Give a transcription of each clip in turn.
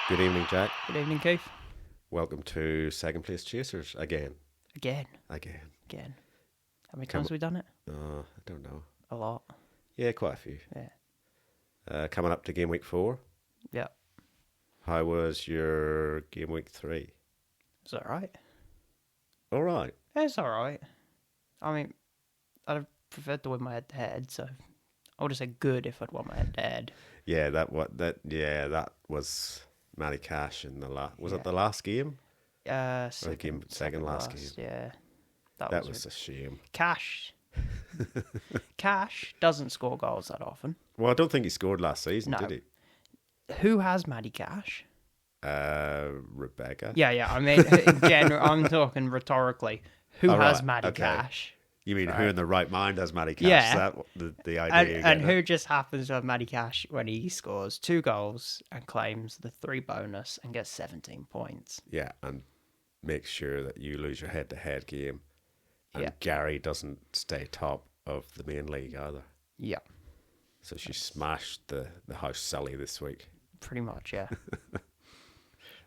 Good evening, Jack. Good evening, Keith. Welcome to Second Place Chasers again. Again. How many times have we done it? I don't know. A lot. Yeah, quite a few. Yeah. Coming up to Game Week 4. Yeah. How was your Game Week 3? Is that right? All right. Yeah, it's all right. I mean, I'd have preferred to win my head-to-head, so I would have said good if I'd won my head-to-head. Yeah, that was Matty Cash in the last. Was it the last game? Second last game. Yeah. That was a shame. Cash doesn't score goals that often. Well, I don't think he scored last season, No. did he? Who has Matty Cash? Rebecca. Yeah. I mean, in general, I'm talking rhetorically. Who has right, Matty okay. Cash? You mean Right. who in the right mind has Matty Cash? Yeah. Is that the idea? And who just happens to have Matty Cash when he scores 2 goals and claims the 3 bonus and gets 17 points? Yeah, and make sure that you lose your head-to-head game. And Yeah. Gary doesn't stay top of the main league either. Yeah, So she smashed the house Sully this week. pretty much, yeah.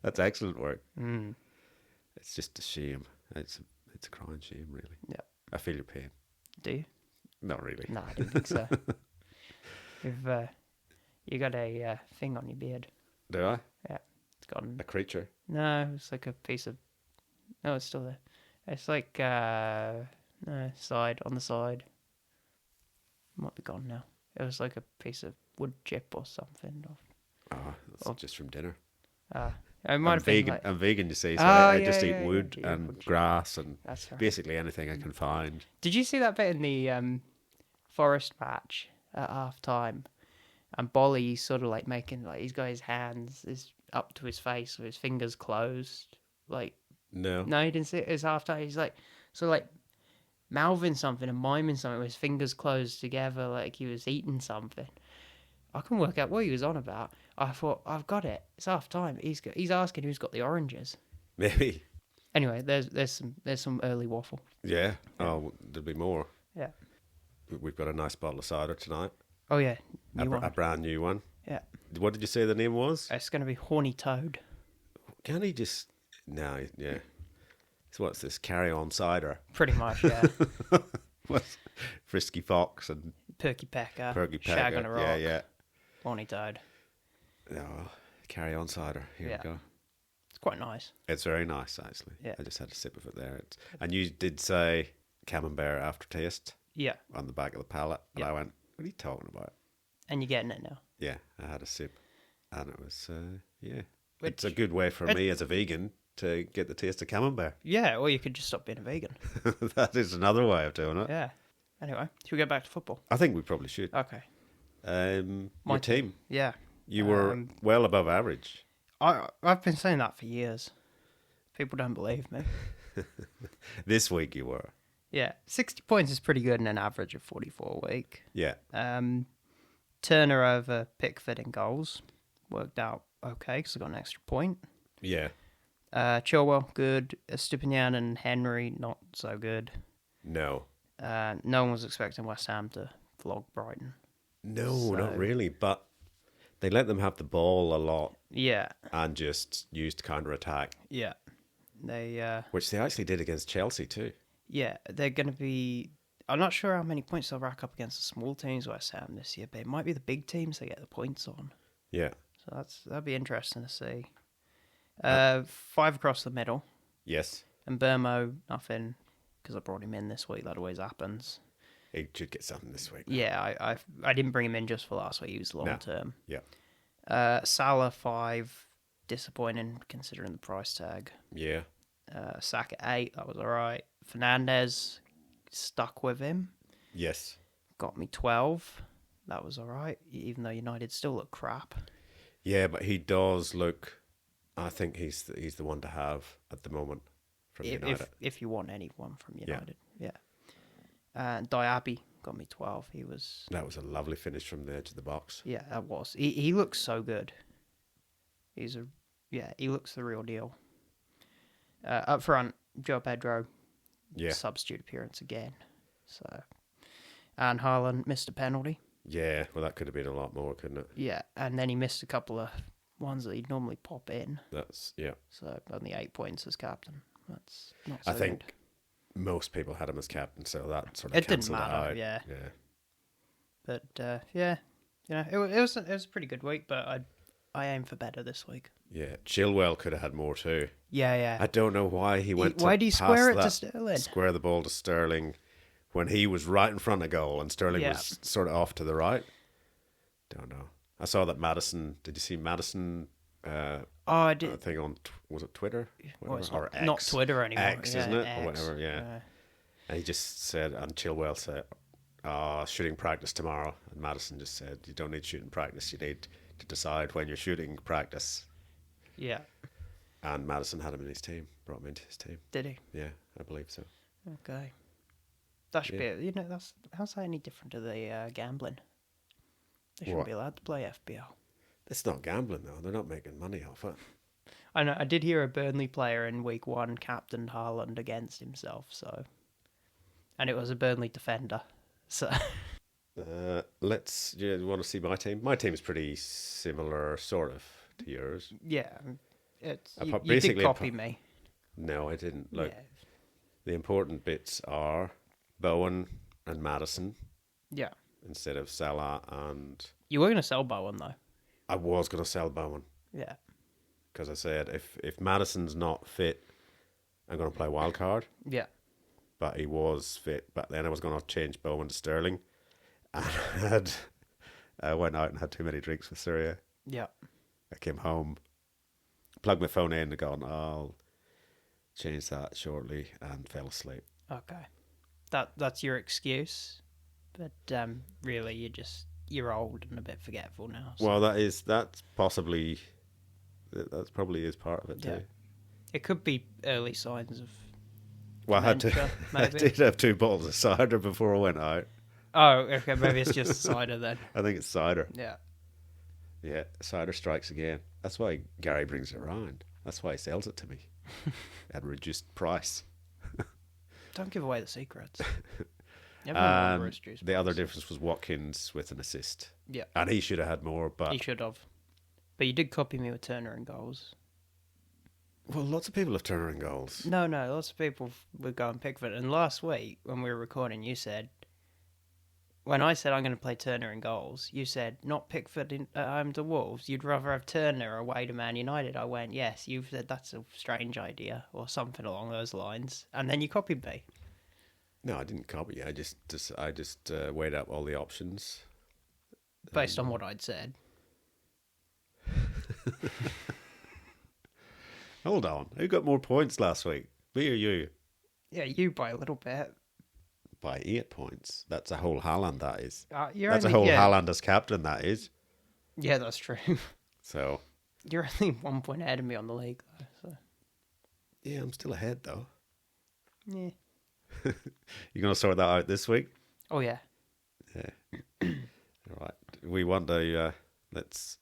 That's excellent work. Mm. It's just a shame. It's a crying shame, really. Yeah. I feel your pain. Do you? Not really. No, I don't think so. You got a thing on your beard. Do I? Yeah, it's gone. A creature? No, it's like a piece of... No, it's still there. It's like, no, side, on the side. Might be gone now. It was like a piece of wood chip or something. Oh, that's just from dinner. It might have been vegan. like... I'm vegan, you see, so Oh, I just eat yeah, wood yeah, and wood. grass and That's right. basically anything I can find. Did you see that bit in the Forest match at half time? And Bolly's sort of like making, like, he's got his hands up to his face with his fingers closed. Like, No. no, he didn't see it. It's half time. He's like, sort of like mouthing something and miming something with his fingers closed together, like he was eating something. I couldn't work out what he was on about. I thought, I've got it. It's half time. He's asking who's got the oranges. Maybe. Anyway, there's some early waffle. Yeah. Oh, there'll be more. Yeah. We've got a nice bottle of cider tonight. Oh yeah, A brand new one. Yeah. What did you say the name was? It's going to be Horny Toad. Can he just... No, yeah. So what's this? Carry on cider? Pretty much, yeah. What's Frisky Fox and Perky Pecker. Perky Pecker? Shag on a Rock. Yeah. Horny Toad. Oh, carry on cider. Here Yeah. we go. It's quite nice. It's very nice, actually. Yeah. I just had a sip of it there. And you did say camembert aftertaste Yeah. on the back of the palate. And Yeah. I went, what are you talking about? And you're getting it now. Yeah, I had a sip. And it was, yeah. Which- It's a good way for me as a vegan to get the taste of camembert. Yeah, or you could just stop being a vegan. That is another way of doing it. Yeah. Anyway, should we get back to football? I think we probably should. Okay. My team. Yeah. You were well above average. I've been saying that for years. People don't believe me. This week you were. Yeah. 60 points is pretty good in an average of 44 a week. Yeah. Turner over Pickford in goals. Worked out okay because I got an extra point. Yeah. Chilwell, good. Estupinian and Henry, not so good. No. No one was expecting West Ham to flog Brighton. No, not really. But they let them have the ball a lot Yeah, and just used counter-attack, yeah. They, which they actually did against Chelsea too. yeah, they're going to be... I'm not sure how many points they'll rack up against the small teams, West Ham, this year, but it might be the big teams they get the points on. Yeah. So that'd be interesting to see. 5 across the middle. Yes. And Burmo, nothing, because I brought him in this week. That always happens. He should get something this week. Yeah, I didn't bring him in just for last week. He was long term. Yeah. Salah 5, disappointing considering the price tag. Yeah. Saka 8, that was all right. Fernandez, stuck with him. Yes. got me 12. That was all right, even though United still look crap. Yeah, but he does look. I think he's the one to have at the moment from United. If you want anyone from United, yeah. Diaby got me 12. That was a lovely finish from the edge of the box. Yeah, that was. He looks so good. He looks the real deal. Up front, Joe Pedro. Yeah. Substitute appearance again. So, and Haaland missed a penalty. Yeah, well, that could have been a lot more, couldn't it? Yeah, and then he missed a couple of ones that he'd normally pop in. Yeah. So only 8 points as captain. That's not so I think good. most people had him as captain, so that sort of It didn't cancelled it matter. out. Yeah. Yeah. But it was a pretty good week. But I aim for better this week. Yeah, Chilwell could have had more too. Yeah. I don't know why he went. Why to did he pass square it that, to Sterling? Square the ball to Sterling when he was right in front of goal and Sterling was sort of off to the right. Don't know. I saw that Madison. Did you see Madison? I did. I think on was it Twitter? Well, it's or X? not Twitter anymore. X, isn't it? X. Or whatever. Yeah. And he just said, and Chilwell said, shooting practice tomorrow. And Madison just said, you don't need shooting practice. You need to decide when you're shooting practice. Yeah. And Madison had him in his team, brought him into his team. Did he? Yeah, I believe so. Okay. That should be, how's that any different to the gambling? They shouldn't be allowed to play FPL. It's not gambling, though. They're not making money off it. I know. I did hear a Burnley player in week 1 captained Haaland against himself, so. And it was a Burnley defender, so. You want to see my team? My team's pretty similar, sort of, to yours. Yeah. You did copy me. No, I didn't. Look, the important bits are Bowen and Madison. Yeah. Instead of Salah and... You were going to sell Bowen, though. I was going to sell Bowen. Yeah. Because I said, if Madison's not fit, I'm going to play wildcard. Yeah. But he was fit. But then I was going to change Bowen to Sterling. And I went out and had too many drinks with Syria. Yeah. I came home, plugged my phone in and gone, I'll change that shortly, and fell asleep. Okay. That's your excuse. But really, you're old and a bit forgetful now. So. Well, that probably is part of it too. Yeah. It could be early signs of. Well, I did have 2 bottles of cider before I went out. Oh, okay. Maybe it's just cider then. I think it's cider. Yeah. Yeah, cider strikes again. That's why Gary brings it around. That's why he sells it to me at a reduced price. Don't give away the secrets. The other difference was Watkins with an assist. Yeah. And he should have had more, but... He should have. But you did copy me with Turner and goals. Well, lots of people have Turner in goals. No, lots of people would go and Pickford. And last week, when we were recording, you said... When I said I'm going to play Turner in goals, you said, not Pickford at home to Wolves. You'd rather have Turner away to Man United. I went, yes, you've said that's a strange idea, or something along those lines. And then you copied me. No, I didn't copy you. I just weighed up all the options. Based on what I'd said. Hold on. Who got more points last week? Me or you? Yeah, you by a little bit. By 8 points. That's a whole Haaland, that is. That's Haaland as captain, that is. Yeah, that's true. So. You're only 1 point ahead of me on the league, though. So. Yeah, I'm still ahead, though. Yeah. You're going to sort that out this week? Oh, yeah. Yeah. All right. We want to, let's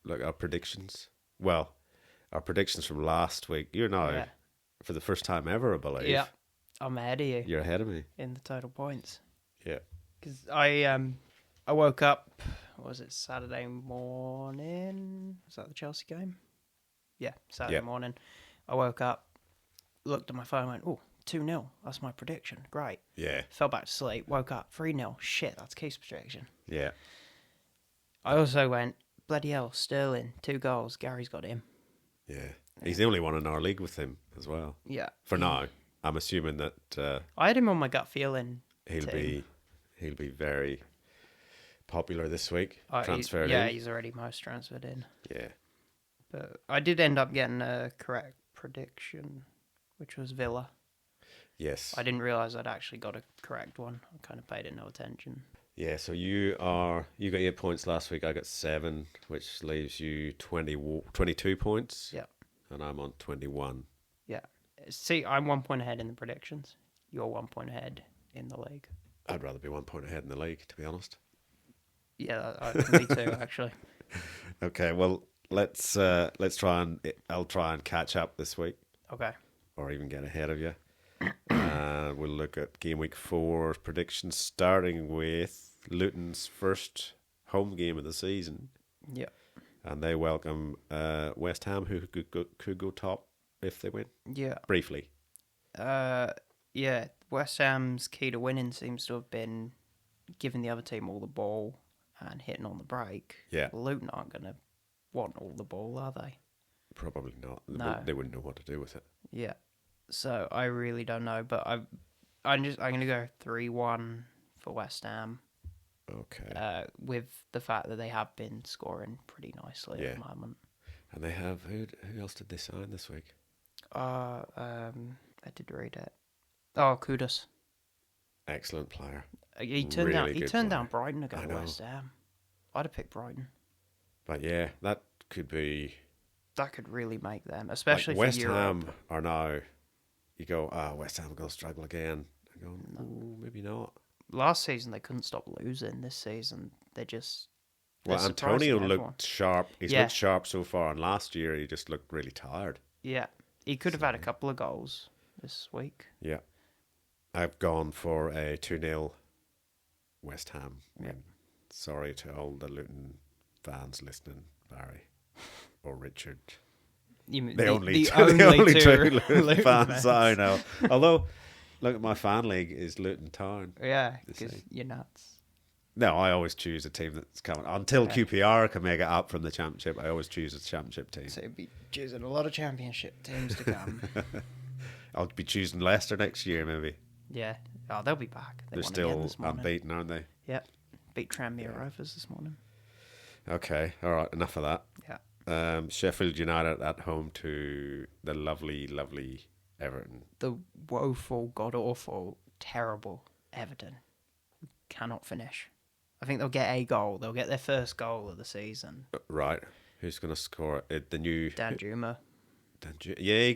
look at our predictions. Well, our predictions from last week. You're now, for the first time ever, I believe. Yeah. I'm ahead of you. You're ahead of me. In the total points. Yeah. Because I woke up, what was it, Saturday morning? Was that the Chelsea game? Yeah, Saturday morning. I woke up, looked at my phone and went, 2-0. That's my prediction. Great. Yeah. Fell back to sleep, woke up, 3-0. Shit, that's Keith's prediction. Yeah. I also went, bloody hell, Sterling, 2 goals. Gary's got him. Yeah. He's the only one in our league with him as well. Yeah. For now. I'm assuming that I had him on my gut feeling. He'll be very popular this week. Transferred in. in. He's already most transferred in. Yeah. But I did end up getting a correct prediction, which was Villa. Yes. I didn't realise I'd actually got a correct one. I kind of paid it no attention. Yeah, so you got 8 points last week. I got 7, which leaves you 22 points. Yeah. And I'm on 21. Yeah. See, I'm 1 point ahead in the predictions. You're 1 point ahead in the league. I'd rather be 1 point ahead in the league, to be honest. Yeah, me too, actually. Okay, well, let's try and I'll try and catch up this week, Okay. or even get ahead of you. We'll look at game week 4 predictions, starting with Luton's first home game of the season. Yeah. And they welcome West Ham, who could go top if they win. Yeah. Briefly. Yeah. West Ham's key to winning seems to have been giving the other team all the ball and hitting on the break. Yeah. Luton aren't going to want all the ball, are they? Probably not. No. They wouldn't know what to do with it. Yeah. So I really don't know, but I'm going to go 3-1 for West Ham. Okay. With the fact that they have been scoring pretty nicely at the moment. And they have who else did they sign this week? I did read it. Oh, Kudus. Excellent player. He turned Really down Brighton to go to West Ham. I'd have picked Brighton. But yeah, that could be. That could really make them, especially like for West Europe. Ham are now. You go, West Ham are going to struggle again. I go, no, maybe not. Last season they couldn't stop losing. This season they just. Well, Antonio looked sharp. He's looked sharp so far, and last year he just looked really tired. Yeah, he could have had a couple of goals this week. Yeah, I've gone for a 2-0 West Ham win. Yeah. Sorry to all the Luton fans listening, Barry or Richard. The only two Luton fans I know. Although, look at my fan league is Luton Town. Yeah, because you're nuts. No, I always choose a team that's coming. Until QPR can make it up from the championship, I always choose a championship team. So you'll be choosing a lot of championship teams to come. I'll be choosing Leicester next year, maybe. Yeah. Oh, they'll be back. They're still unbeaten, aren't they? Yep. Beat Tranmere Rovers this morning. Okay, all right, enough of that. Yeah. Sheffield United at home to the lovely, lovely Everton. The woeful, god-awful, terrible Everton cannot finish. I think they'll get a goal. They'll get their first goal of the season. Right. Who's going to score it? The new... Dan Juma. Yeah,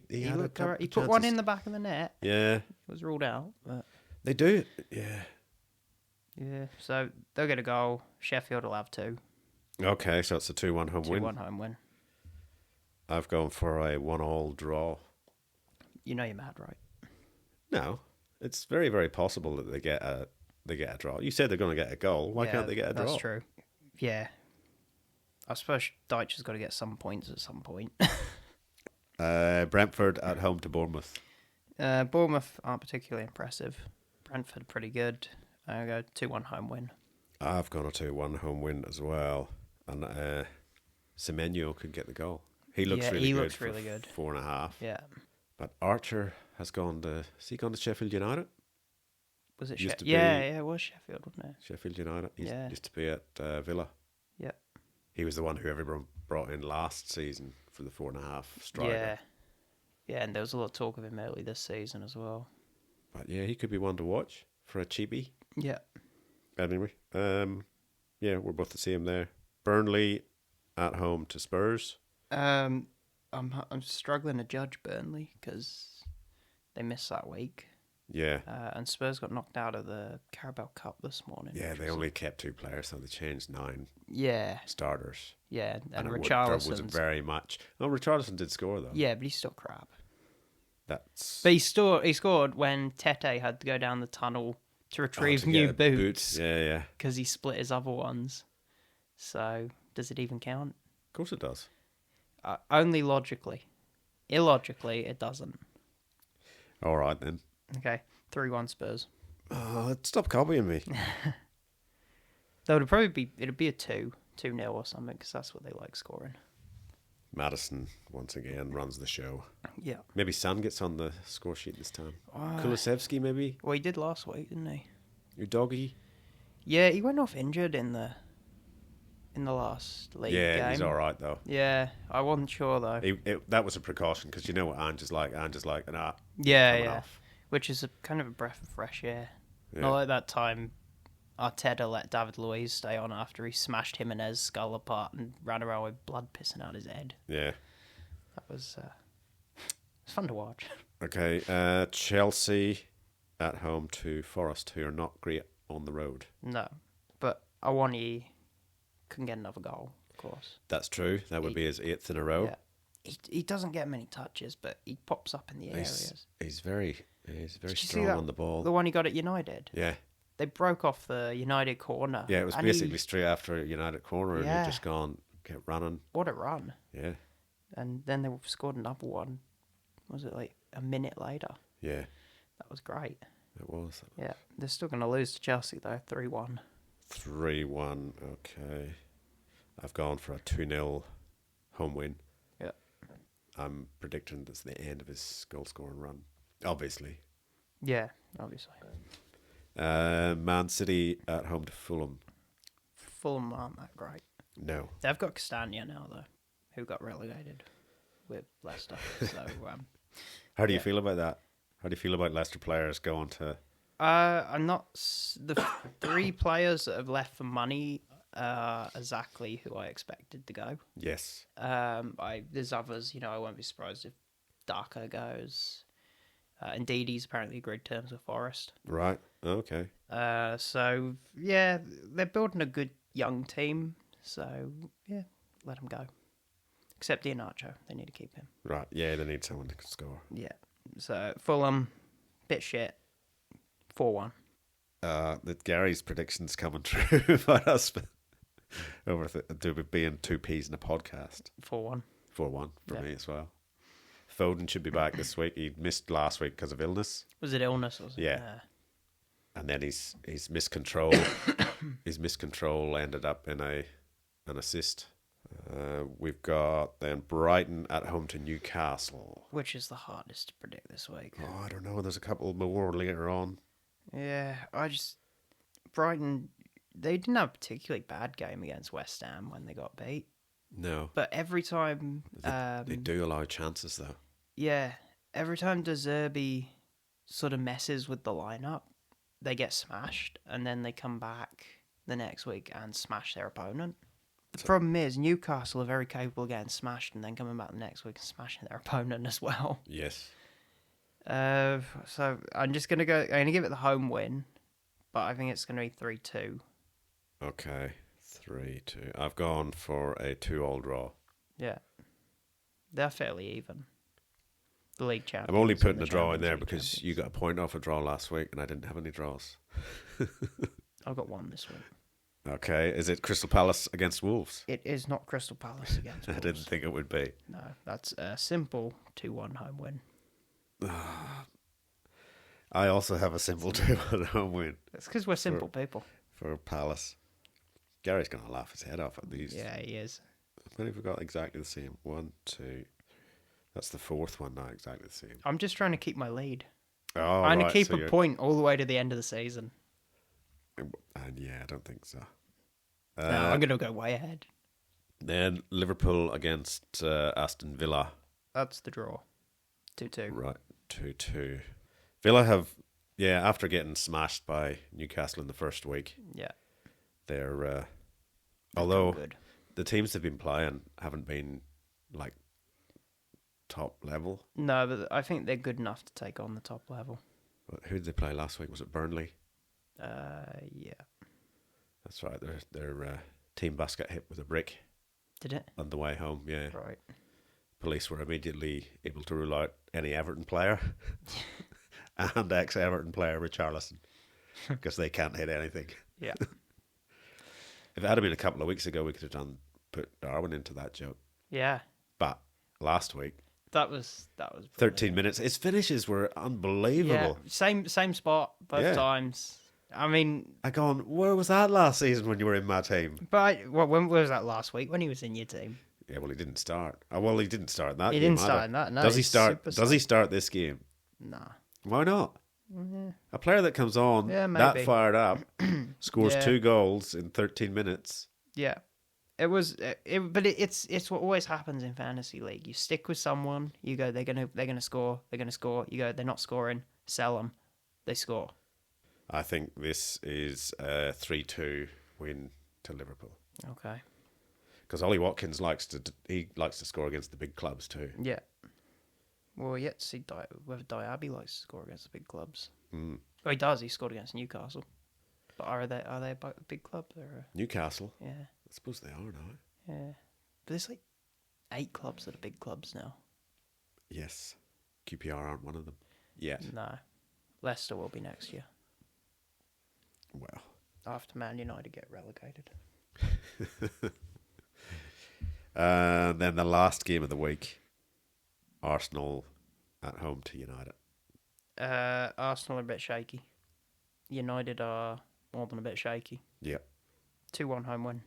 he had looked alright. He put one in the back of the net. Yeah. It was ruled out. But they do. Yeah. Yeah. So they'll get a goal. Sheffield will have 2. Okay, so it's a 2-1 home win. 2-1 home win. I've gone for a 1-1 draw. You know you're mad, right? No. It's very, very possible that they get a draw. You said they're going to get a goal. Why can't they get a draw? That's true. Yeah. I suppose Deitch has got to get some points at some point. Brentford at home to Bournemouth. Bournemouth aren't particularly impressive. Brentford pretty good. I go 2-1 home win. I've gone a 2-1 home win as well. And Semenyo could get the goal. He looks really good. Looks really good. 4.5. Yeah. But Archer has gone to... Has he gone to Sheffield United? Was it Sheffield? Yeah, it was Sheffield, wasn't it? Sheffield United. He used to be at Villa. Yeah. He was the one who everyone brought in last season for the 4.5 striker. Yeah. Yeah, and there was a lot of talk of him early this season as well. But yeah, he could be one to watch for a cheapie. Yeah. Anyway, yeah, we're both the same there. Burnley at home to Spurs. I'm struggling to judge Burnley because they missed that week. Yeah. And Spurs got knocked out of the Carabao Cup this morning. Yeah, they only kept 2 players, so they changed 9 starters. Yeah, and Richarlison was very much... No, Richarlison did score, though. Yeah, but he's still crap. But he scored when Tete had to go down the tunnel to retrieve new boots. Yeah. Because he split his other ones. So, does it even count? Of course it does. Only logically. Illogically, it doesn't. All right, then. Okay, 3-1 Spurs. Stop copying me. Though it'd be a 2-0 or something, because that's what they like scoring. Madison, once again, runs the show. Yeah. Maybe Son gets on the score sheet this time. Kulusevski, maybe? Well, he did last week, didn't he? Your doggy? Yeah, he went off injured in the last league game. Yeah, he's all right, though. Yeah, I wasn't sure, though. That was a precaution, because you know what Ange is like. Ange is like, nah. Yeah. Off. Which is kind of a breath of fresh air. Yeah. Not like that time Arteta let David Luiz stay on after he smashed Jimenez's skull apart and ran around with blood pissing out his head. Yeah. That was it's fun to watch. Okay, Chelsea at home to Forest, who are not great on the road. No, but Awani couldn't get another goal, of course. That's true. That would be his 8th in a row. Yeah. He doesn't get many touches, but he pops up in the areas. He's very Did you strong see that, on the ball. the one he got at United? Yeah. They broke off the United corner. Yeah, it was basically straight after a United corner, and Yeah. you've just gone, kept running. What a run. Yeah. And then they scored another one. Was it like a minute later? Yeah, That was great. it was. Yeah. They're still going to lose to Chelsea, though, 3-1. 3-1, okay. I've gone for a 2-0 home win. Yeah. I'm predicting that's the end of his goal-scoring run, obviously. Yeah, obviously. Man City at home to Fulham. Fulham aren't that great. No. They've got Castagna now, though, who got relegated with Leicester. So, How do you feel about that? How do you feel about Leicester players going to... I'm not... The 3 players that have left for money are exactly who I expected to go. Yes. There's others, I won't be surprised if Darko goes. Indeed, he's apparently agreed terms with Forest. Right, okay. So, yeah, they're building a good young team. So, yeah, let them go. Except Iheanacho. They need to keep him. Right, yeah, they need someone to score. Yeah. So, Fulham, bit shit. 4-1. Gary's predictions coming true about us over being 2 P's in a podcast. 4-1. 4-1 for me as well. Foden should be back this week. He missed last week because of illness. Was it illness? Was it? Yeah. And then his miscontrol, his miscontrol ended up in an assist. We've got then Brighton at home to Newcastle. Which is the hardest to predict this week? Oh, I don't know. There's a couple more later on. Yeah, Brighton, they didn't have a particularly bad game against West Ham when they got beat. No. But every time... They do allow chances, though. Yeah, every time De Zerbi sort of messes with the lineup, they get smashed, and then they come back the next week and smash their opponent. The problem is Newcastle are very capable of getting smashed and then coming back the next week and smashing their opponent as well. Yes. So I'm going to give it the home win, but I think it's going to be 3-2. Okay, 3-2. I've gone for a 2-2 draw. Yeah. They're fairly even. The league champions. I'm only putting a draw in there because you got a point off a draw last week and I didn't have any draws. I've got one this week. Okay, is it Crystal Palace against Wolves? It is not Crystal Palace against Wolves. I didn't think it would be. No, that's a simple 2-1 home win. I also have a simple 2-1 home win. It's because we're simple people. For Palace. Gary's going to laugh his head off at these. Yeah, he is. How many have we got exactly the same? 1, 2. That's the 4th one now, exactly the same. I'm just trying to keep my lead. Oh, I'm right, going to keep a point all the way to the end of the season. And yeah, I don't think so. No, I'm going to go way ahead. Then Liverpool against Aston Villa. That's the draw. 2-2. Right, 2-2. Villa have, after getting smashed by Newcastle in the first week. Yeah. They're although good. The teams they've been playing haven't been like top level. No, but I think they're good enough to take on the top level. Who did they play last week? Was it Burnley? Yeah. That's right. Their team bus got hit with a brick. Did it? On the way home, yeah. Right. Police were immediately able to rule out any Everton player and ex-Everton player Richarlison because they can't hit anything. Yeah. If it had been a couple of weeks ago, we could have put Darwin into that joke. Yeah. But last week, that was 13 minutes. His finishes were unbelievable. Yeah. Same spot both times. I mean, where was that last season when you were in my team? But when was that last week when he was in your team? Yeah, well, he didn't start. Well, he didn't start in that. He game didn't start in that. No, does he start? Does he start this game? Nah. Why not? Yeah. A player that comes on that fired up scores 2 goals in 13 minutes. Yeah, it was. But it's what always happens in fantasy league. You stick with someone. You go, they're gonna score. They're gonna score. You go, they're not scoring. Sell them. They score. I think this is a 3-2 win to Liverpool. Okay. Because Ollie Watkins likes to score against the big clubs too. Yeah. Well, yet to see whether Diaby likes to score against the big clubs. Mm. Oh, he does. He scored against Newcastle. But are they big clubs? Or, Newcastle? yeah. I suppose they are now. Yeah. But there's like 8 clubs that are big clubs now. Yes. QPR aren't one of them yet. No. Leicester will be next year. Well. After Man United get relegated. And then the last game of the week, Arsenal at home to United. Arsenal are a bit shaky. United are more than a bit shaky. Yep. 2-1 home win.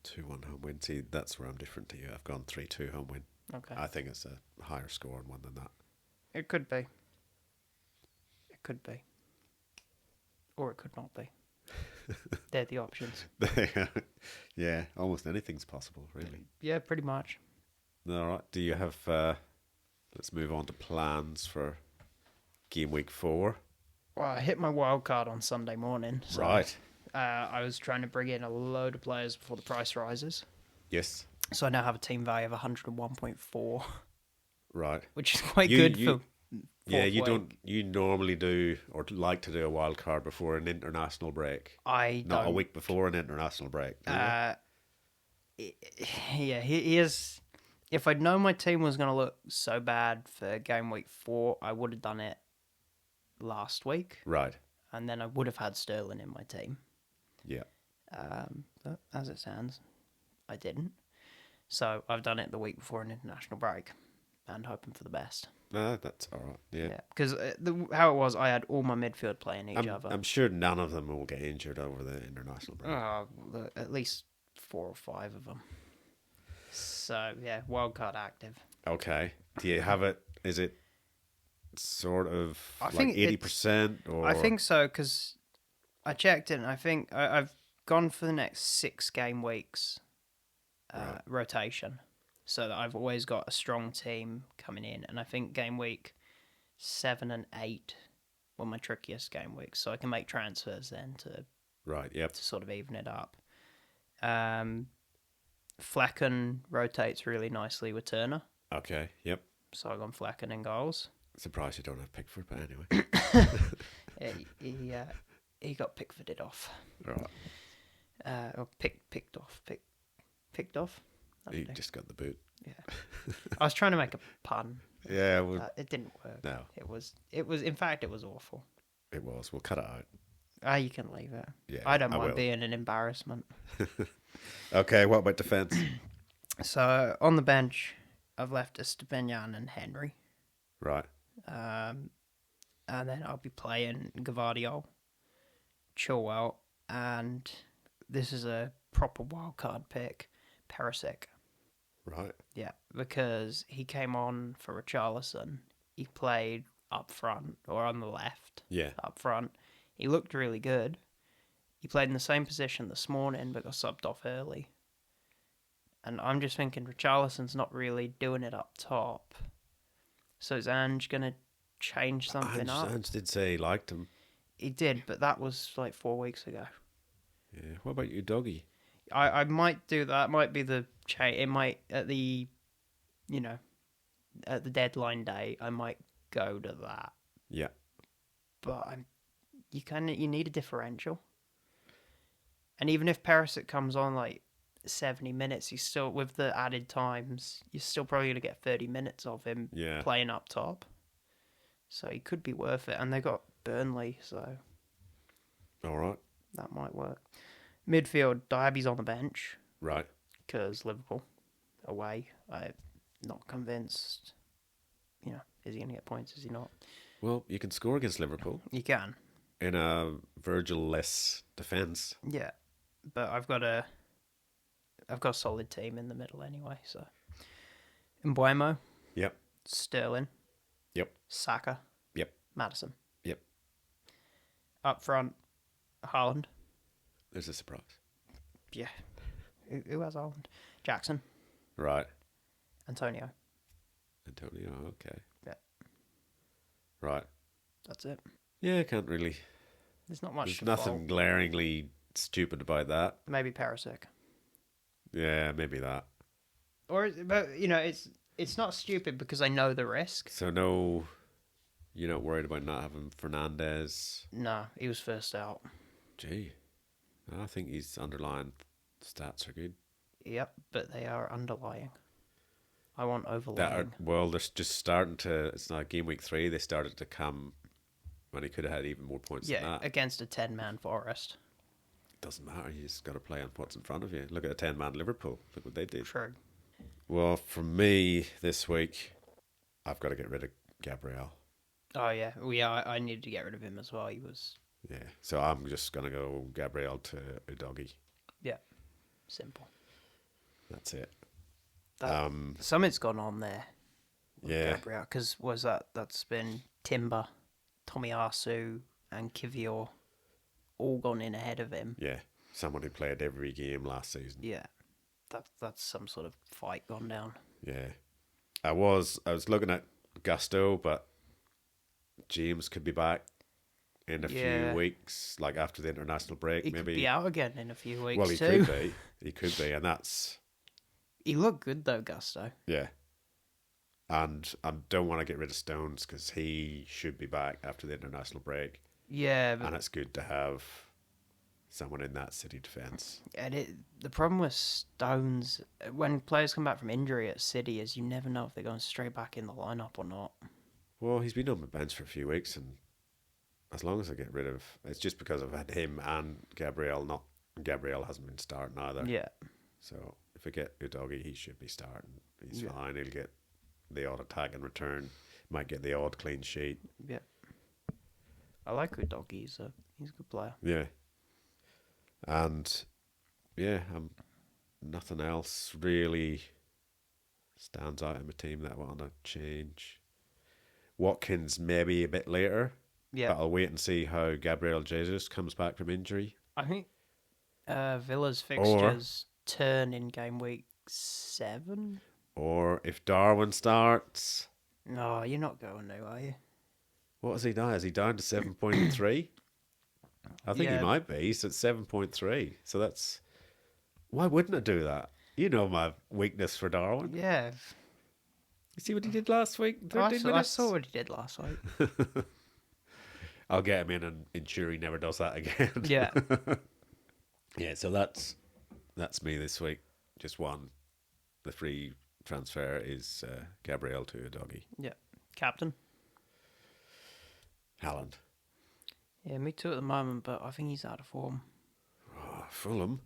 2-1 home win. See, that's where I'm different to you. I've gone 3-2 home win. Okay. I think it's a higher scoring one than that. It could be. It could be. Or it could not be. They're the options. Yeah, almost anything's possible, really. Yeah, pretty much. All right. Do you have... let's move on to plans for game week 4. Well, I hit my wild card on Sunday morning. So, Right. I was trying to bring in a load of players before the price rises. Yes. So I now have a team value of 101.4. Right. Which is quite good for... Yeah, you normally do or like to do a wild card before an international break. Not a week before an international break. Yeah, here's... If I'd known my team was going to look so bad for game week 4, I would have done it last week. Right. And then I would have had Sterling in my team. Yeah. But as it stands, I didn't. So I've done it the week before an international break and hoping for the best. That's all right. Yeah. Because how it was, I had all my midfield playing each other. I'm sure none of them will get injured over the international break. At least 4 or 5 of them. So, yeah, wildcard active. Okay. Do you have it? Is it sort of I like think 80%? Or I think so, because I checked it, and I think I've gone for the next 6 game weeks rotation, so that I've always got a strong team coming in, and I think game week 7 and 8 were my trickiest game weeks, so I can make transfers then to sort of even it up. Flecken rotates really nicely with Turner. Okay, yep. So I've gone Flecken in goals. Surprised you don't have Pickford, but anyway. He got Pickforded off. Right. Or picked off. Picked off? You just got the boot. Yeah. I was trying to make a pun. Yeah. Well, it didn't work. No. It was, in fact, it was awful. It was. We'll cut it out. You can leave it. Yeah, I don't mind being an embarrassment. Okay, what about defence? So, on the bench, I've left Estepinian and Henry. Right. And then I'll be playing Gvardiol, Chilwell, and this is a proper wildcard pick, Perisic. Right. Yeah, because he came on for Richarlison. He played up front, or on the left. Yeah. Up front. He looked really good. He played in the same position this morning, but got subbed off early. And I'm just thinking Richarlison's not really doing it up top. So is Ange going to change something up? Ange did say he liked him. He did, but that was like 4 weeks ago. Yeah. What about you, doggy? I might do that. It might be the change. It might, at the deadline day, I might go to that. Yeah. But you need a differential. And even if Perisic comes on like 70 minutes, he's still, with the added times, you're still probably going to get 30 minutes of him playing up top. So he could be worth it. And they got Burnley, so... All right. That might work. Midfield, Diaby's on the bench. Right. Because Liverpool, away. I'm not convinced. Is he going to get points? Is he not? Well, you can score against Liverpool. You can. In a Virgil-less defence. Yeah. But I've got a solid team in the middle anyway, so. Mbuemo. Yep. Sterling. Yep. Saka. Yep. Maddison. Yep. Up front, Haaland. There's a surprise. Yeah. Who has Haaland? Jackson. Right. Antonio, okay. Yeah. Right. That's it. Yeah, I can't really There's not much There's to nothing fault. glaringly stupid about that. Maybe Perisic. Yeah, maybe that. But it's not stupid because I know the risk. So no, you're not worried about not having Fernandez. No, he was first out. Gee, I think his underlying stats are good. Yep, but they are underlying. I want That are, overlying. well, they're just starting to. It's not game week 3. They started to come when he could have had even more points than Yeah, that. against a 10-man Forest. Doesn't matter. You just got to play on what's in front of you. Look at a 10-man Liverpool. Look what they did. True. Well, for me this week, I've got to get rid of Gabriel. Oh yeah, I needed to get rid of him as well. He was Yeah, so I'm just gonna go Gabriel to Udogi. simple. That's it. Something's gone on there. With Yeah. Gabriel, because that's been Timber, Tomiyasu, and Kivior all gone in ahead of him. Yeah, someone who played every game last season. Yeah, that's some sort of fight gone down. Yeah, I was looking at Gusto, but James could be back in a few weeks, like after the international break. He maybe could be out again in a few weeks. Well, he too. could be. He could be, and that's He looked good though, Gusto. yeah. And I don't want to get rid of Stones because he should be back after the international break, Yeah, but and it's good to have someone in that City defence. the problem with Stones when players come back from injury at City is you never know if they're going straight back in the lineup or not. Well, he's been on the bench for a few weeks, and as long as I get rid of, it's just because I've had him and Gabriel. Not Gabriel hasn't been starting either. Yeah, So if I get Udogi, he should be starting. He's Yeah. fine. He'll get the odd attack and return. Might get the odd clean sheet. yeah. I like Udogi. He's a good player. Yeah. And yeah, nothing else really stands out in my team that I want to change. Watkins maybe a bit later. Yeah, But I'll wait and see how Gabriel Jesus comes back from injury. I think Villa's fixtures turn in game week 7. Or if Darwin starts. No, you're not going there, are you? What is he now? Is he down to 7.3? I think Yeah. he might be. He's at 7.3. So that's... Why wouldn't I do that? You know my weakness for Darwin. Yeah. You see what he did last week? I 13 saw, I minutes? saw what he did last week. I'll get him in and ensure he never does that again. Yeah. Yeah, so that's me this week. Just one. The free transfer is Gabriel to Udogi. Yeah. Captain. Haaland. Yeah, me too at the moment, but I think he's out of form. Oh, Fulham.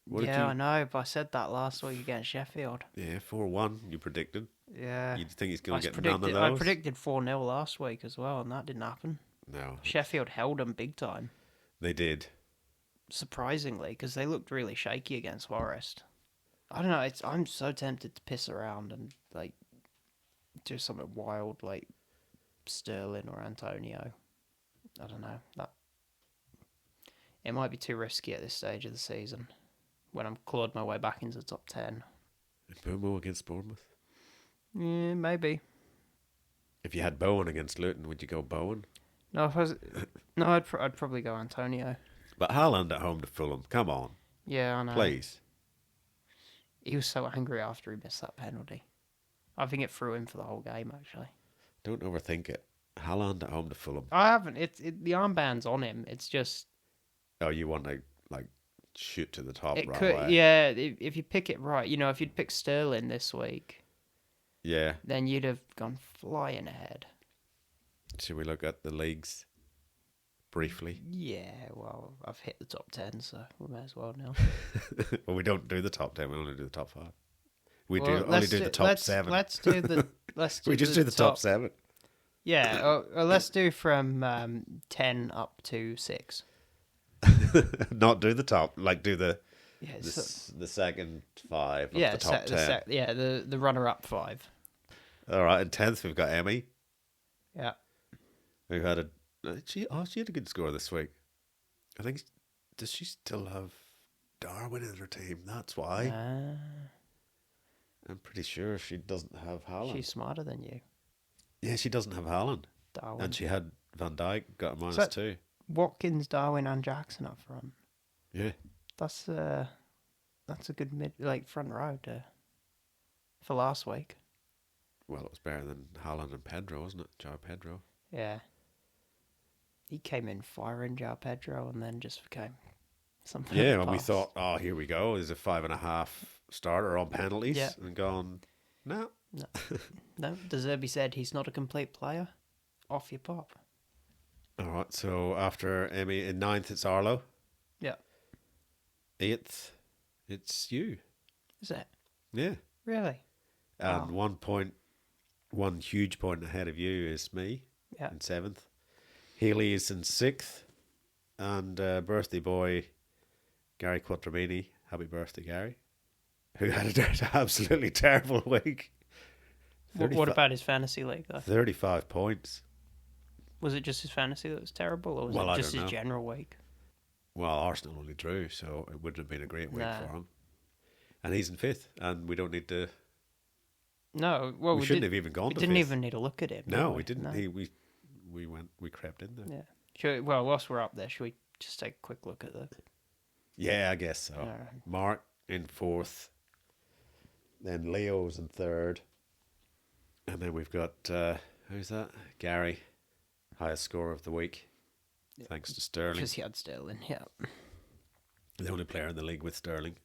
What did Yeah, you- I know, but I said that last week against Sheffield. Yeah, 4-1 you predicted. Yeah. You think he's going to I get none of predicted, those? I predicted 4-0 last week as well, and that didn't happen. No, Sheffield held them big time, they did. surprisingly, because they looked really shaky against Forest. I don't know, I'm so tempted to piss around and like do something wild like Sterling or Antonio. I don't know. It might be too risky at this stage of the season when I'm clawed my way back into the top 10. Bomo against Bournemouth. Yeah, maybe. If you had Bowen against Luton, would you go Bowen? No, I'd probably go Antonio. But Haaland at home to Fulham. Come on, Yeah, I know. please. He was so angry after he missed that penalty. I think it threw him for the whole game, actually. Don't overthink it. Haaland at home to Fulham. I haven't. The armband's on him. It's just Oh, you want to like shoot to the top it right could. away? Yeah, if you pick it right, if you'd picked Sterling this week, Yeah. then you'd have gone flying ahead. Should we look at the leagues briefly? Yeah, well, I've hit the top 10, so we may as well now. Well, we don't do the top 10. We only do the top 5. We Well, only do the top 7. Let's do the. We just do the top 7. Yeah, or let's do from 10 up to 6. Not do the top. Like do the Yeah, the second 5 of yeah, the top 10. the runner-up 5. All right. In 10th, we've got Emmy. Yeah. We've had she had a good score this week. I think. Does she still have Darwin in her team? That's why. I'm pretty sure she doesn't have Haaland. She's smarter than you, Yeah, she doesn't have Haaland. Darwin. And she had Van Dijk, got a So- -2. Watkins, Darwin, and Jackson up front. Yeah. That's a good front row for last week. Well, it was better than Haaland and Pedro, wasn't it? João Pedro. Yeah. He came in firing João Pedro and then just became something. Yeah, and we thought, oh, here we go. There's a 5.5 starter on penalties. Yeah. And gone, no. No, De Zerbi said he's not a complete player. Off you pop. All right, so after Emmy in 9th, it's Arlo. Yeah. 8th, it's you. Is it? Yeah. Really? And Wow. one huge point ahead of you is me Yeah. in 7th. Healy is in 6th. And birthday boy, Gary Quattramini. Happy birthday, Gary. Who had an absolutely terrible week. What about his fantasy league, though? 35 points. Was it just his fantasy that was terrible, or was Well, it I just don't his know. general week? Well, Arsenal only drew, so it wouldn't have been a great week Nah. for him. And he's in 5th, and we don't need to... No, well, we shouldn't have even gone we to didn't 5th. even need to look at him. No, did we didn't. No. We crept in there. Yeah. Well, whilst we're up there, should we just take a quick look at the... Yeah, I guess so. Alright. Mark in 4th. Then Leo's in 3rd. And then we've got, who's that? Gary. Highest score of the week. Thanks to Sterling. Because he had Sterling, yeah. The only player in the league with Sterling.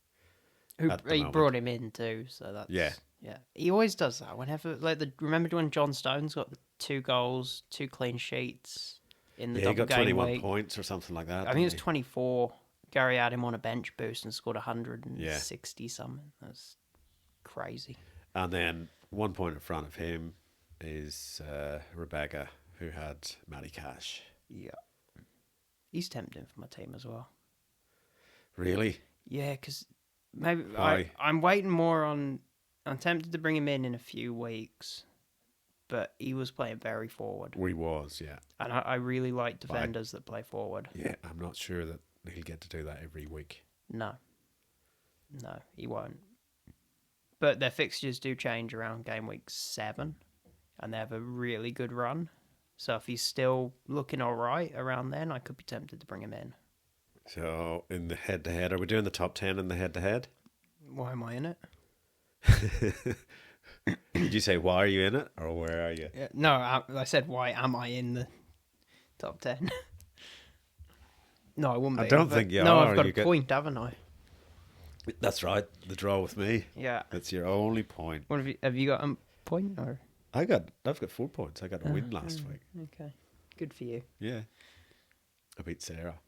Who At the he moment. brought him in too, so that's... Yeah. Yeah. He always does that. Whenever, remember when John Stones got the 2 goals, 2 clean sheets in the Yeah, he double got game 21 week? points or something like that. I think it was didn't 24. Gary had him on a bench boost and scored 160 something. That's crazy. he? And then 1 point in front of him is Rebecca, who had Matty Cash. Yeah. He's tempting for my team as well. Really? Yeah, because maybe Why? I'm waiting more on... I'm tempted to bring him in a few weeks, but he was playing very forward. We was, yeah. And I really like defenders that play forward. Yeah, I'm not sure that he'll get to do that every week. No, he won't. But their fixtures do change around game week 7, and they have a really good run. So if he's still looking all right around then, I could be tempted to bring him in. So in the head-to-head, are we doing the top 10 in the head-to-head? Why am I in it? Did you say, why are you in it? Or where are you? Yeah, no, I said, why am I in the top 10? No, I wouldn't be. I don't think you no, are. I've got You a get- point, haven't I? That's right, the draw with me. Yeah. That's your only point. What have you got a point or? I've got 4 points. I got a win last week. Okay, good for you. Yeah. I beat Sarah.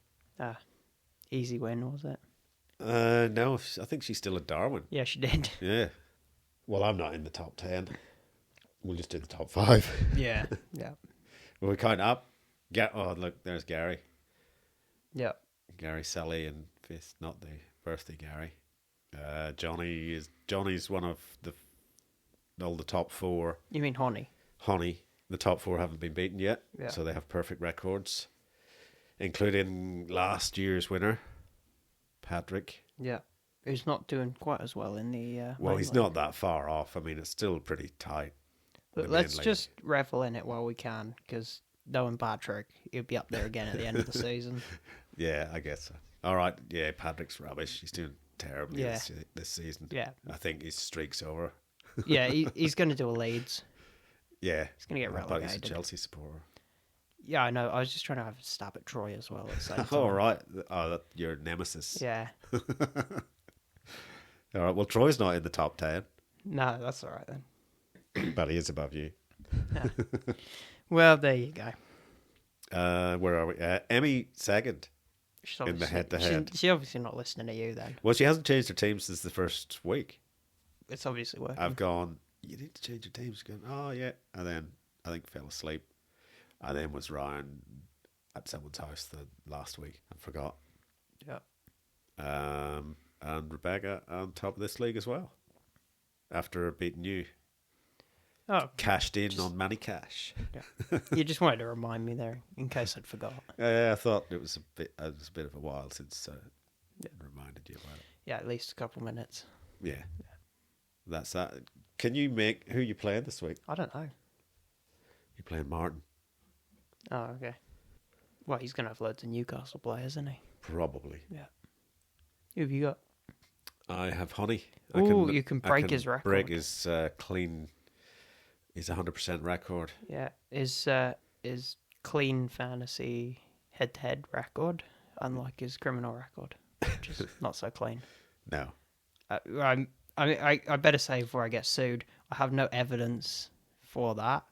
Easy win, was it? No, I think she's still at Darwin. Yeah, she did. Yeah. Well, I'm not in the top 10. We'll just do the top 5. Yeah, yeah, Well, we count up. Oh, look, there's Gary. yeah. Gary Sally in 5th, not the birthday Gary. Johnny's one of all the top 4. You mean Honey? Honey, the top 4 haven't been beaten yet, Yeah. so they have perfect records, including last year's winner, Patrick. Yeah. Who's not doing quite as well in the. Well, main he's league. not that far off. I mean, it's still pretty tight. But the let's main league. just revel in it while we can, because knowing Patrick, he'll be up there again at the end of the season. Yeah, I guess so. All right, yeah, Patrick's rubbish. He's doing terribly Yeah. this season. Yeah, I think his streak's over. yeah. He's going to do a Leeds. Yeah. He's going to get I thought he's a relegated. Chelsea supporter. Yeah, I know. I was just trying to have a stab at Troy as well. At the same time. All right. Oh, that, your nemesis. Yeah. All right, well, Troy's not in the top 10, No, that's all right then. but he is above you. Well, there you go. Where are we? Emmy second. She's In the obviously- head-to-head. She's obviously not listening to you then. Well, she hasn't changed her team since the first week. It's obviously working. I've gone, you need to change your team. She's going, oh, yeah. And then I think fell asleep. And then was round at someone's house the last week and forgot. Yeah. And Rebecca on top of this league as well. After beating you. Oh, Cashed in on Manny Cash. you just wanted to remind me there in case I'd forgot. I thought it was a bit of a while since I reminded you about it. Yeah, at least a couple minutes. Yeah. That's that. Can you make who you playing this week? I don't know. You're playing Martin. Oh, okay. Well, he's going to have loads of Newcastle players, isn't he? Probably. Yeah. Who have you got? I have Honey. Oh, you can break his record. Break his clean. He's 100% record. Yeah. His clean fantasy head-to-head record, unlike his criminal record, which is not so clean. No. I better say before I get sued, I have no evidence for that.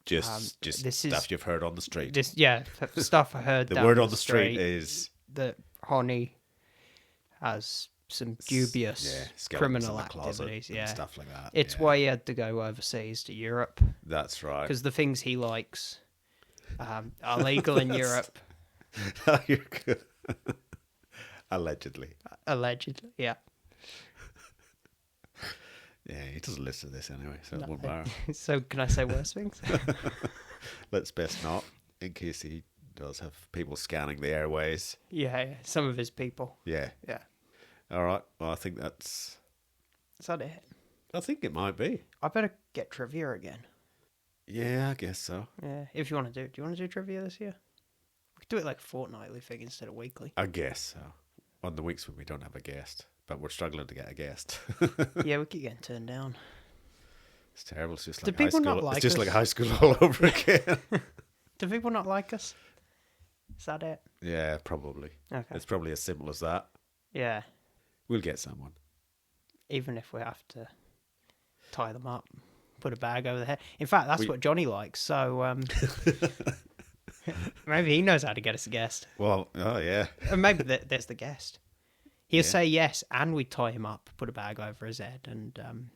Just this stuff you've heard on the street. Stuff I heard. The down word on the street is that Honey has some dubious criminal activities. Yeah, and stuff like that. It's why he had to go overseas to Europe. That's right. Because the things he likes are legal in Europe. You're good. Allegedly. Allegedly, yeah. Yeah, he doesn't listen to this anyway, so it won't matter. So can I say worse things? Let's best not, in case he does have people scanning the airways. Yeah, some of his people. Yeah. Yeah. All right. Well, I think that's... Is that it? I think it might be. I better get trivia again. Yeah, I guess so. Yeah, if you want to do it. Do you want to do trivia this year? We could do it like fortnightly thing instead of weekly. I guess so. On the weeks when we don't have a guest. But we're struggling to get a guest. Yeah, we keep getting turned down. It's terrible. It's just Do like high people school. not like It's just us? like high school all over again. Do people not like us? Is that it? Yeah, probably. Okay. It's probably as simple as that. Yeah. We'll get someone. Even if we have to tie them up, put a bag over the head. In fact, that's what Johnny likes. So maybe he knows how to get us a guest. Well, oh yeah. And maybe there's the guest. He'll say yes, and we tie him up, put a bag over his head, and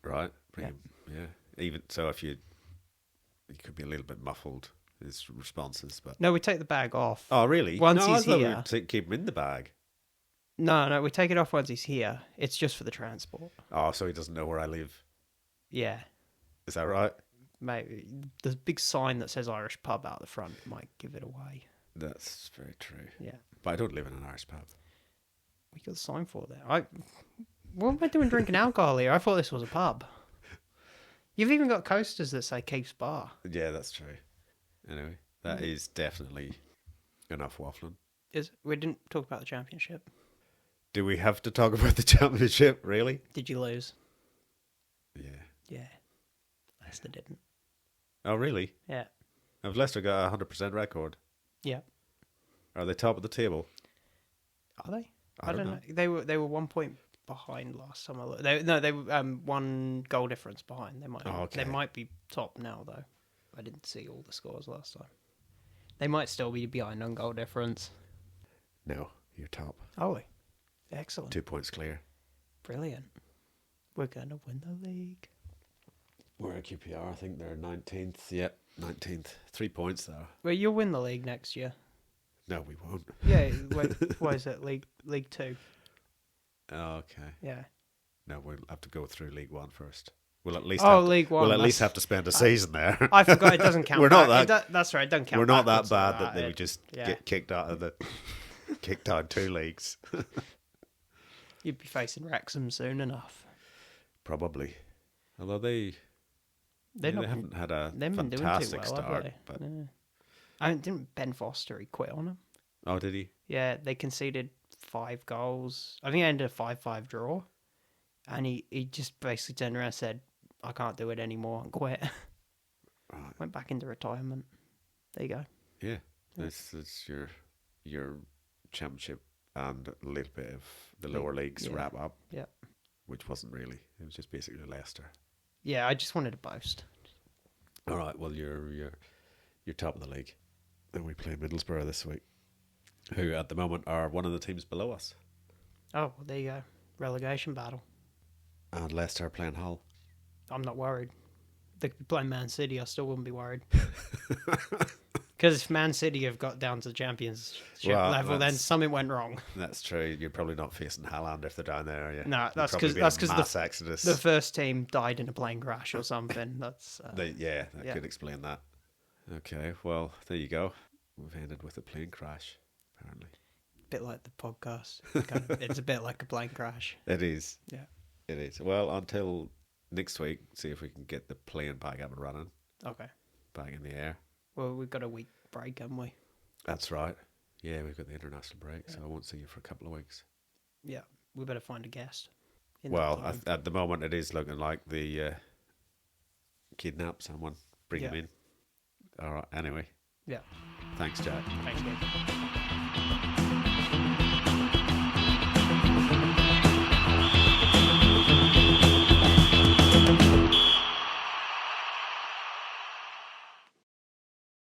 right. Yeah. Even so, if you could be a little bit muffled his responses, but no, we take the bag off. Oh, really? Once no, he's I thought here. we would keep him in the bag. No, we take it off once he's here. It's just for the transport. Oh, so he doesn't know where I live. Yeah. Is that right? Maybe the big sign that says Irish pub out the front might give it away. That's very true. Yeah. But I don't live in an Irish pub. We got a sign for there. What am I doing drinking alcohol here? I thought this was a pub. You've even got coasters that say Cape's Bar. Yeah, that's true. Anyway, that is definitely enough waffling. We didn't talk about the championship. Do we have to talk about the championship, really? Did you lose? Yeah. Yeah. Leicester didn't. Oh, really? Yeah. Have Leicester got a 100% record? Yeah. Are they top of the table? Are they? I don't know. They were 1 point behind last time I looked. They were 1 goal difference behind. They might be top now though. I didn't see all the scores last time. They might still be behind on goal difference. No, you're top. Are we? Excellent. 2 points clear. Brilliant. We're going to win the league. We're at QPR. I think they're 19th. Yep, 19th. 3 points though. Well, you'll win the league next year. No, we won't. Yeah. Wait, what is it? League 2. Okay. Yeah. No, we'll have to go through League 1 first. We'll at least League 1. We'll at least have to spend a season there. I forgot it doesn't count. We're not that. That's right. It doesn't count. We're not that backwards bad like that they would just yeah. get kicked out of the kicked out 2 leagues. You'd be facing Wrexham soon enough. Probably. Although they haven't had a fantastic start. But didn't Ben Foster, he quit on him? Oh, did he? Yeah, they conceded 5 goals. I think it ended a 5-5 draw. And he just basically turned around and said, I can't do it anymore and quit. Right. Went back into retirement. There you go. Yeah. This is your championship and a little bit of the lower leagues wrap up. Yeah. Which wasn't really. It was just basically Leicester. Yeah, I just wanted to boast. All right, well you're top of the league. And we play Middlesbrough this week, who at the moment are one of the teams below us. Oh, well, there you go. Relegation battle. And Leicester are playing Hull. I'm not worried. They could be playing Man City, I still wouldn't be worried. Because if Man City have got down to the championship level, then something went wrong. That's true. You're probably not facing Haaland if they're down there, are you? No, that's because the first team died in a plane crash or something. That's that could explain that. Okay, well, there you go. We've ended with a plane crash, apparently. A bit like the podcast. It's a bit like a plane crash. It is. Yeah. It is. Well, until next week, see if we can get the plane back up and running. Okay. Back in the air. Well, we've got a week break, haven't we? That's right. Yeah, we've got the international break, so I won't see you for a couple of weeks. Yeah, we better find a guest. Well, at the moment, it is looking like the kidnap someone, bring him in. All right. Anyway. Yeah. Thanks, Jack. Thanks, Dave.